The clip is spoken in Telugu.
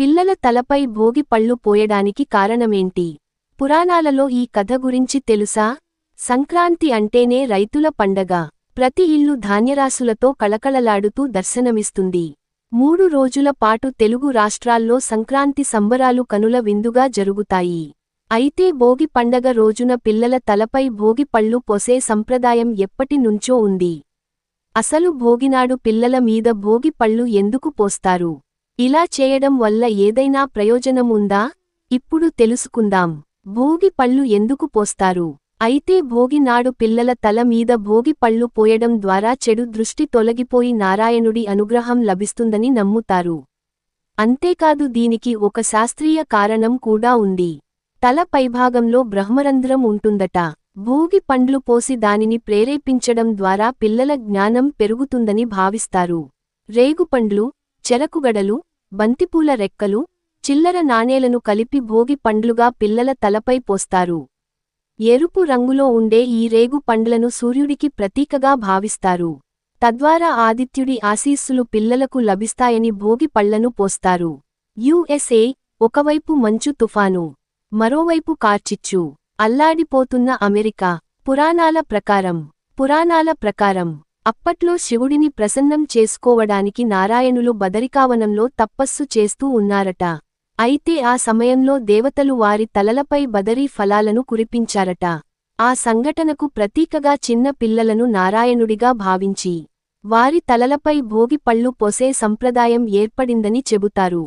పిల్లల తలపై భోగి పళ్ళు పోయడానికి కారణమేంటి? పురాణాలలో ఈ కథ గురించి తెలుసా? సంక్రాంతి అంటేనే రైతుల పండగ. ప్రతి ఇల్లు ధాన్యరాసులతో కళకళలాడుతూ దర్శనమిస్తుంది. 3 రోజుల పాటు తెలుగు రాష్ట్రాల్లో సంక్రాంతి సంబరాలు కనుల విందుగా జరుగుతాయి. అయితే భోగి పండగ రోజున పిల్లల తలపై భోగి పళ్ళు పోసే సంప్రదాయం ఎప్పటి నుంచో ఉంది. అసలు భోగినాడు పిల్లల మీద భోగి పళ్ళు ఎందుకు పోస్తారు? ఇలా చేయడం వల్ల ఏదైనా ప్రయోజనం ఉందా? ఇప్పుడు తెలుసుకుందాం. భోగి పళ్ళు ఎందుకు పోస్తారు? అయితే భోగి నాడు పిల్లల తల మీద భోగి పళ్ళు పోయడం ద్వారా చెడు దృష్టి తొలగిపోయి నారాయణుడి అనుగ్రహం లభిస్తుందని నమ్ముతారు. అంతేకాదు దీనికి ఒక శాస్త్రీయ కారణం కూడా ఉంది. తల పైభాగంలో బ్రహ్మరంధ్రం ఉంటుందట. భోగి పండ్లు పోసి దానిని ప్రేరేపించడం ద్వారా పిల్లల జ్ఞానం పెరుగుతుందని భావిస్తారు. రేగుపండ్లు, చెరకుగడలు, బంతిపూల రెక్కలు, చిల్లర నాణేలను కలిపి భోగి పండ్లుగా పిల్లల తలపై పోస్తారు. ఎరుపు రంగులో ఉండే ఈ రేగు పండ్లను సూర్యుడికి ప్రతీకగా భావిస్తారు. తద్వారా ఆదిత్యుడి ఆశీస్సులు పిల్లలకు లభిస్తాయని భోగి పళ్లను పోస్తారు. యుఎస్ఏ ఒకవైపు మంచు తుఫాను, మరోవైపు కార్చిచ్చు, అల్లాడిపోతున్న అమెరికా. పురాణాల ప్రకారం అప్పట్లో శివుడిని ప్రసన్నం చేసుకోవడానికి నారాయణులు బదరికావనంలో తపస్సు చేస్తూ ఉన్నారట. అయితే ఆ సమయంలో దేవతలు వారి తలలపై బదరీ ఫలాలను కురిపించారట. ఆ సంఘటనకు ప్రతీకగా చిన్న పిల్లలను నారాయణుడిగా భావించి వారి తలలపై భోగి పళ్ళు పోసే సంప్రదాయం ఏర్పడిందని చెబుతారు.